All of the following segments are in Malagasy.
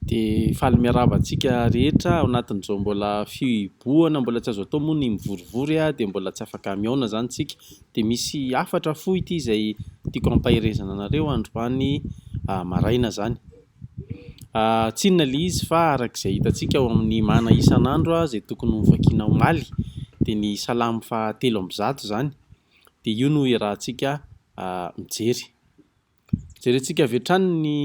De faly miaraba antsika rehetra ao anatin'izao mbola fiboana, mbola tsy azo atao moa ny mivorivory de mbola tsy afaka miaona zany tsika. De misy afatra fohy ity izay tiako hampaherezana anareo androany maraina zany. Tsy inona le izy fa arak'izay hitantsika ao amin'ny mana isan'andro zay tokony ho vakiana omaly de ny Salamo fa 3:100 zany. De io no iarahantsika mijery. Jerentsika avy hatrany ny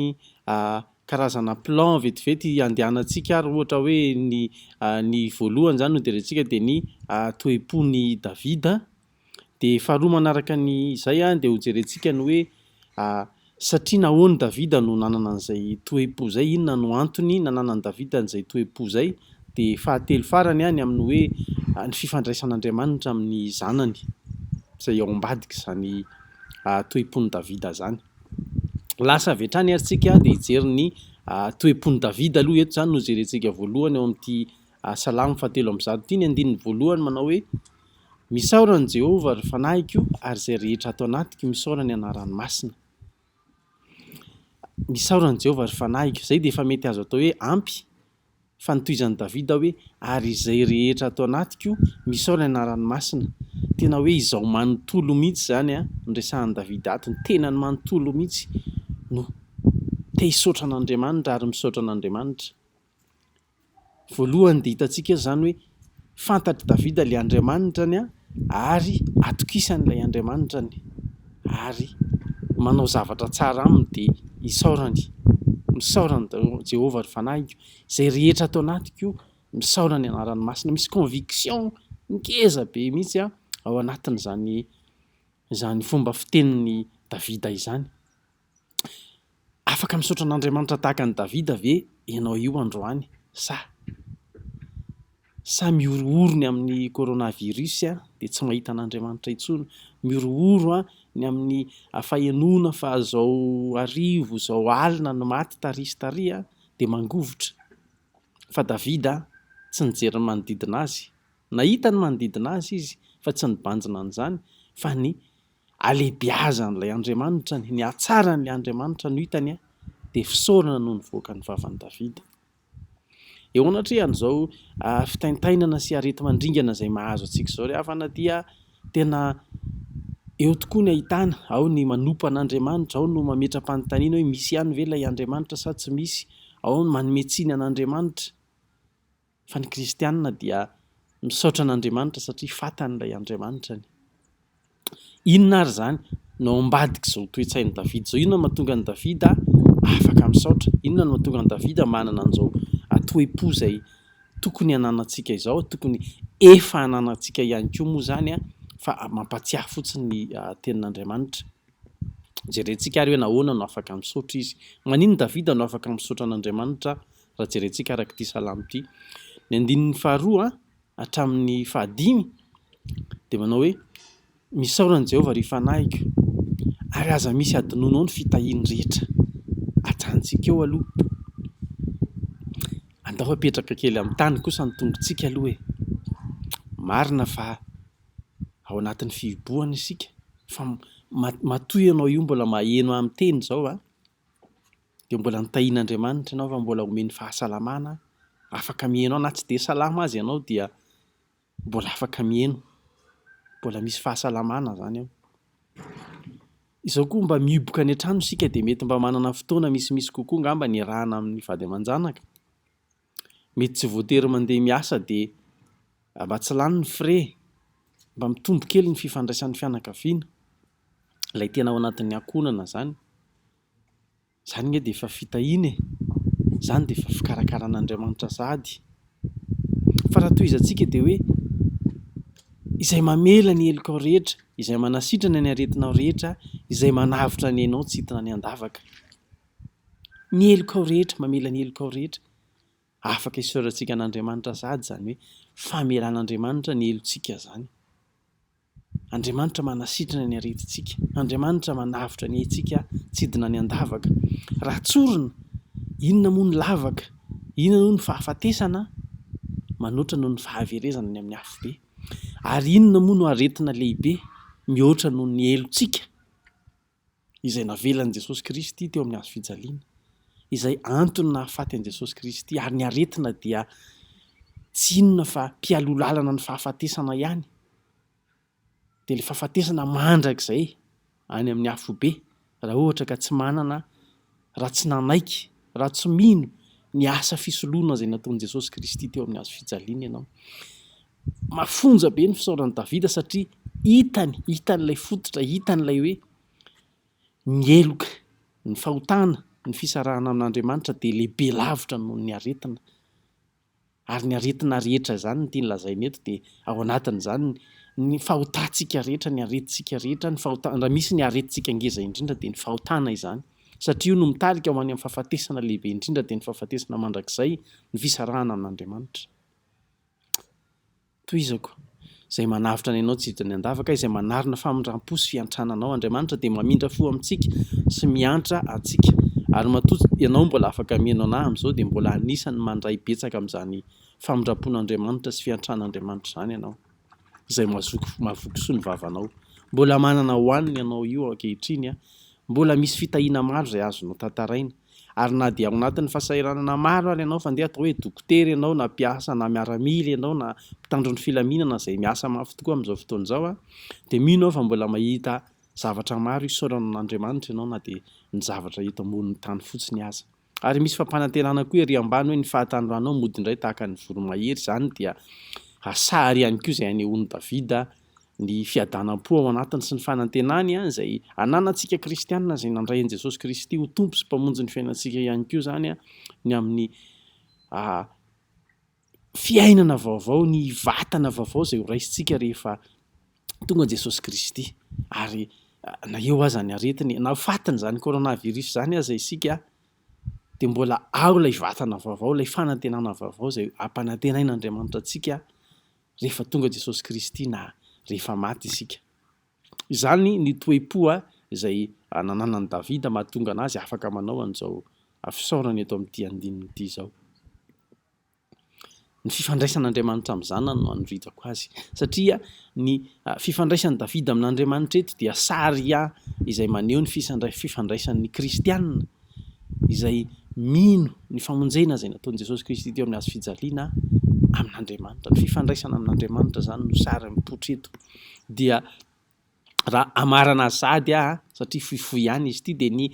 karazana plan vetivety andehanantsika ary ohatra hoe ny voalohany zany no jerentsika de ny Toe-pon'i Davida. De faharoa manaraka ny izay de ho jerentsika ny hoe satria nahoany Davida no nanana an'izay toe-po zay, inona no antony nananan'i Davida an'izay toe-po zay. De fahatelo farany ny amin'ny hoe ny fifandraisan'Andriamanitra amin'ny zanany izay ao ambadika zany toe-pon'i Davida zany. Lasa avy hatrany ary tsika de hijery ny toe-pon'i Davida aloha eto zany no jerentsika voalohany ao amin'ity Salamo fa 3:100 ity. Ny andininy voalohany manao hoe misaorany Jehova ary fanahiko ary izay rehetra ato anatiko misaora ny anarany masina. Misaorany Jehova ary fanahiko, zay de efa mety azo atao hoe ampy fanotoizan'i Davida hoe ary izay rehetra ato anatiko misaora ny anarany masina. Tena hoe izao manontolo mihitsy zany no resahan'i Davida ato, ny tenany manontolo mihitsy no te hisaotra an'Andriamanitra ary misaotra an'Andriamanitra. Voalohany de hitantsika zany hoe fantatry Davida le Andriamanitrany ary atokisan'ilay Andriamanitrany ary manao zavatra tsara aminy de isaorany. Misaorany Jehova ary fanahiko, izay rehetra ato anatiko misaora ny anarany masina. Misy conviction ngeza be mihitsy ao anatin'izany fomba fitenin'ny Davida izany. Afaka misaotra an'Andriamanitra tahaka ny Davida ve ianao io androany? Sa miorooro amin'ny coronavirus de tsy mahita an'Andriamanitra intsony, miorooro ny amin'ny fahenoana fa zao arivo zao alina no maty tarisy taria de mangovotra. Fa Davida tsy nijery ny manodidina azy, nahita ny manodidina azy izy fa tsy nibanjina an'izany fa ny alehibiazan'ilay Andriamanitra, ny hatsaran'ilay Andriamanitra no hitany de fisaorana no nivoaka ny vavan'i Davida. Eo anatrehan'izao fitaintainana sy arety mandringana izay mahazo antsika zao rehefa dia tena eo tokoa ny ahitana, ao ny manompo an'Andriamanitra, ao no mametra-panontaniana hoe misy ihany ve ilay Andriamanitra sa tsy misy, ao ny manome tsiny an'Andriamanitra. Fa ny kristianina dia misaotra an'Andriamanitra satria fantan'ilay Andriamanitrany. Inona ary zany no ambadika izao toe-tsain'i Davida zao? Inona no mahatonga an'i Davida afaka misaotra? Inona no mahatonga an'i Davida manana an'izao toe-po izay tokony hananantsika izao, tokony efa hananantsika ihany koa moa zany fa mampatsiahy fotsiny ny tenin'Andriamanitra. Jerentsika ary hoe nahoana no afaka misaotra izy. Maninona Davida no afaka misaotra an'Andriamanitra raha jerentsika araka ity Salamo ity. Ny andinin'ny faharoa hatramin'ny fahadimy de manao hoe misaorany Jehova ary fanahiko ary aza misy adinoina ao ny fitahiany rehetra. Ajantsika eo aloha. Andao apetraka kely amin'ny tany kosa ny tongontsika aloha marina fa ao anatin'ny fiboahana isika fa matoy ianao io mbola maheno amin'ny teny zao de mbola nitahian'Andriamanitra ianao fa mbola omeny fahasalamana, afaka mihaino na tsy de salama azy ianao dia mbola afaka mihaino, mbola misy fahasalamana zany ao. Izao koa mba mihiboka any an-trano isika de mety mba manana fotoana misimisy kokoa ngamba ny iarahana amin'ny vady aman-janaka. Mety tsy voatery mandeha miasa de mba tsy lany ny frais, mba mitombo kely ny fifandraisan'ny fianakaviana, ilay tena ao anatin'ny ankonana zany. Zany nge de efa fitahiana zany de efa fikarakaran'Andriamanitra sahady. Fa raha toy izantsika de hoe izay mamela ny helokao rehetra, izay manasitrana ny aretinao rehetra, izay manavotra ny ainao tsy hitina ny andavaka. Ny helokao rehetra, mamela ny helokao rehetra. Afaka isaorantsika an'Andriamanitra sahady zany hoe famelan'Andriamanitra ny helontsika zany. Andriamanitra manasitrana ny aretintsika, Andriamanitra manavotra ny aintsika tsy hidina ny andavaka. Raha tsorina, inona moa ny lavaka, inona moa ny fahafatesana, manoatra noho ny fahaverezana ny amin'ny hafobe. Ary inona moa no aretina lehibe mihoatra noho ny helontsika izay navelan'i Jesosy Kristy teo amin'ny hazo fijaliana. izay antony nahafaty an' Jesosy Kristy, ary ny aretina dia tsy inona fa mpialolalana ny fahafatesana ihany. Dia le fahafatesana mandrakizay any amin'ny afobe raha ohatra ka tsy manana, raha tsy nanaiky, raha tsy mino ny asa fisoloana izay nataon'i Jesosy Kristy teo amin'ny hazo fijaliana ianao. Mafonja be ny fisaoran'i Davida satria hitan'ilay fototra, hitan'ilay hoe ny eloka, ny fahotana, ny fisarahana amin'Andriamanitra dia lehibe lavitra noho ny aretina. Ary ny aretina rehetra izany ny tiany lazaina eto dia ao anatin'izany ny fahotantsika rehetra, ny aretintsika rehetra, raha misy ny aretintsika ngeza indrindra dia ny fahotana izany. Satria io no mitarika ho any amin'ny fahafatesana lehibe indrindra dia ny fahafatesana mandrakizay, ny fisarahana amin'Andriamanitra. Toizako izay manavitra ny ianao tsy hiditra an-davaka, izay manarina famindram-po sy fiantrananao Andriamanitra dia mamindra fo amintsika sy miantra antsika. Ary matoa ianao mbola afaka mihaino anahy amin'izao dia mbola anisany mandray betsaka amin'izany famindram-pon'Andriamanitra sy fiantran'Andriamanitra izany ianao, izay mahavoky soa ny vavanao. Mbola manana hoaniny ianao io ankehitriny, mbola misy fitahiana maro izay azonao tantaraina. Ary na dia ao anatin'ny fahasahiranana maro ary ianao fandeha atao hoe dokotera ianao, na mpiasa, na miaramila ianao, na mpitandro ny filaminana izay miasa mafy tokoa amin'izao fotoan'izao, dia mino aho fa mbola mahita zavatra maro isaorana n'Andriamanitra ianao, na dia ny zavatra hita ambonin'ny tany fotsiny aza. Ary misy fampanantenana koa ery ambany hoe ny fahatandroanao mody indray tahaka ny voromahery. Izany dia sary ihany koa izay anehoan'i Davida ny fiadanam-po ao anatiny sy ny fanantenany izay ananantsika kristianina izay nandray an'i Jesosy Kristy ho tompo sy mpamonjy ny fiainantsika ihany koa izany ny amin'ny fiainana vaovao, ny vatana vaovao izay ho raisintsika rehefa tonga Jesosy Kristy. Ary na eo aza ny aretiny, na fatiny izany coronavirus izany aza isika dia mbola ao ilay vatana vaovao, ilay fanantenana vaovao izay ampanantenain'Andriamanitra antsika rehefa tonga Jesosy Kristy na rehefa maty isika. Izany ny toe-po izay nananan'i Davida mahatonga anazy afaka manao an'izao fisaorana eto amin'ity andininy ity izao. Ny fifandraisan'Andriamanitra amin'ny zanany no anoritako azy, satria ny fifandraisan'i Davida amin'Andriamanitra eto dia sary izay maneho ny fifandraisan'ny kristianina izay mino ny famonjena izay nataon'i Jesosy Kristy teo amin'ny hazo fijaliana amin'Andriamanitra. Ny fifandraisana amin'Andriamanitra izany no sary mipoitra eto. Dia raha amarana sady satria fohifohy ihany izy ity, dia ny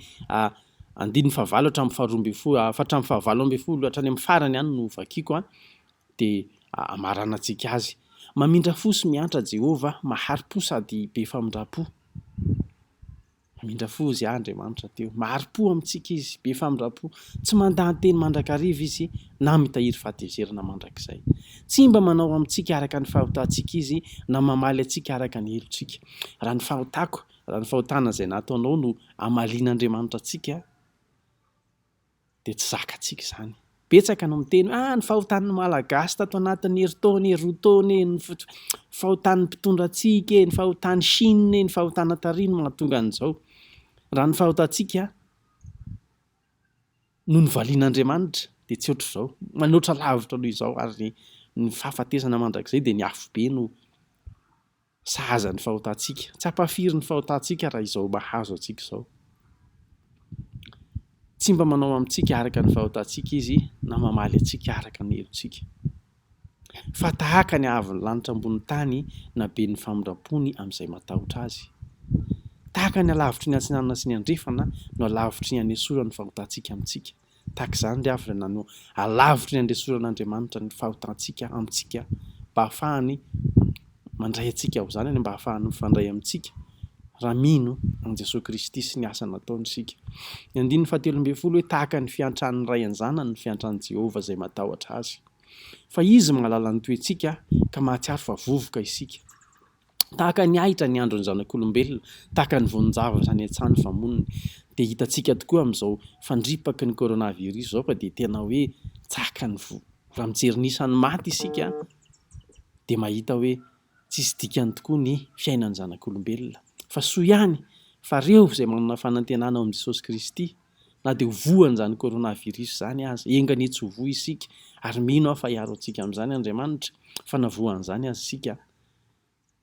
andininy fahavalo hatramin'ny fahavalo ambin'ny folo hatrany amin'ny farany ihany no vakiako dia amarana antsika azy. Mamindra fo sy miantra Jehova, mahari-po sady be famindram-po. Mamindra fo izy Andriamanitra teo, mahari-po amintsika izy, be famindram-po, tsy mandahan-teny mandrakariva izy na mitahiry fahatezerana mandrakizay. Tsy mba manao amintsika araka ny fahotantsika izy na mamaly antsika araka ny helontsika. Raha ny fahotako, raha ny fahotana izay nataonao no amalian'Andriamanitra antsika dia tsy zakantsika izany. Betsaka no miteny ny fahotan'ny malagasy tato anatin'ny herintaona, roataona, ny fahotan'ny mpitondra antsika, ny fahotan'ny Chine, ny fahotana tariny mahatonga an'izao. Raha ny fahotantsika no ny valian'Andriamanitra dia tsy ohatr'izao, manoatra lavitra noho izao. Ary ny fahafatesana mandrakizay dia ny afobe no sahaza ny fahotantsika. Tsy hampafiry ny fahotantsika raha izao mahazo antsika izao. Tsy mba manao amintsika araka ny fahotantsika izy na mamaly antsika araka ny helontsika. Fa tahaka ny ahavon'ny lanitra ambony tany na be ny famindrampony amin'izay matahotra azy. Tahaka ny alavitry ny antsinanana sy ny andrefana no alavitry ny anesorana ny fahotantsika amintsika. Tahaka izany ry havana no alavitry ny andresoran'Andriamanitra ny fahotantsika amintsika mba hahafahany mandray antsika ao izany, mba hahafahany mifandray amintsika raha mino an' Jesosy Kristy sy ny asa nataony isika. Ny andininy fahatelo ambin'ny folo hoe tahaka ny fiantran'ny ray an-janany ny fiantran'i Jehova izay matahotra azy. Fa izy mahalala ny toentsika ka mahatsiaro fa vovoka isika. Tahaka ny ahitra ny andron'ny zanak'olombelona, tahaka ny vonin-javatra ny an-tsany famoniny. Dia hitantsika tokoa amin'izao fandripaky ny coronavirus izao fa dia tena hoe tsaka ny raha mijery n'isan'ny maty isika dia mahita hoe tsisy dikany tokoa ny fiainan'ny zanak'olombelona. Fa soa ihany fa reo izay manana fanantenana ao amin'i Jesosy Kristy, na dia ho voan'izany coronavirus izany aza, engany etsy ho voa isika, ary mino aho fa hiaro antsika amin'izany Andriamanitra, fa na voan'izany aza isika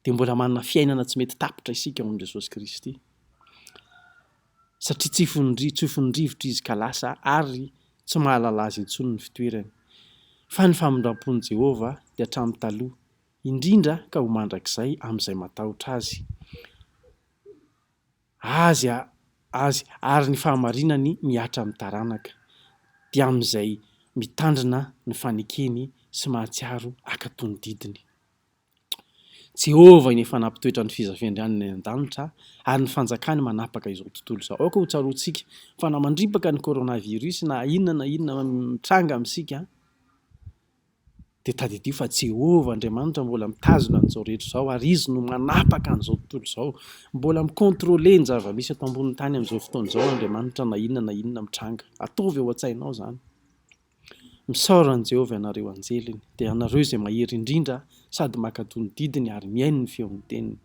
dia mbola manana fiainana tsy mety tapitra isika ao amin'i Jesosy Kristy. satria tsy fonidrivotra izy ka lasa ary tsy mahalala azy intsony ny fitoerany. Fa ny famindram-pon'i Jehova dia hatramin'ny taloha indrindra ka ho mandrakizay amin'izay matahotra azy ary ny fahamarinany miatra amin'ny taranaka dia amin'izay mitandrina ny fanekeny sy mahatsiaro akatony didiny. Jehova efa nampitoetra ny fizavendreny any an-danitra ary ny fanjakany manapaka izao tontolo izao. Aoka ho tsaroantsika fa na mandripaka ny coronavirus na inona mitranga amintsika dia tadidio fa Jehova Andriamanitra mbola mitazona an'izao rehetra izao ary izy no manapaka an'izao tontolo izao, mbola mikontrôle ny zava-misy eto ambonin'ny tany amin'izao fotoana izao Andriamanitra na inona mitranga. Ataovy ao an-tsainao zany. Misaoran'i Jehova ianareo anjeliny dia ianareo izay mahery indrindra sady makatony didiny ary mihaino ny feon'ny teniny.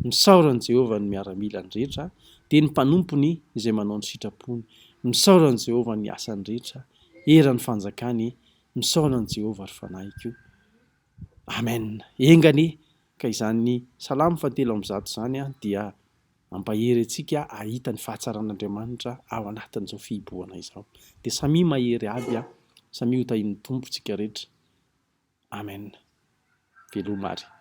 Misaoran'i Jehova ny miaramila ny rehetra dia ny mpanompony izay manao ny sitrapony. Misaoran'i Jehova ny asany rehetra, eran'ny fanjakany. Misaoran'i Jehova ary fanahy koa. Amen. Engany ka izany Salamo 7:1 zany dia ampahery antsika ahita ny fahatsaran'Andriamanitra ao anatin'izao fihibohana izao. Dia samy mahery aby samy ho tahin'ny tompontsika rehetra. Amen. Velomary.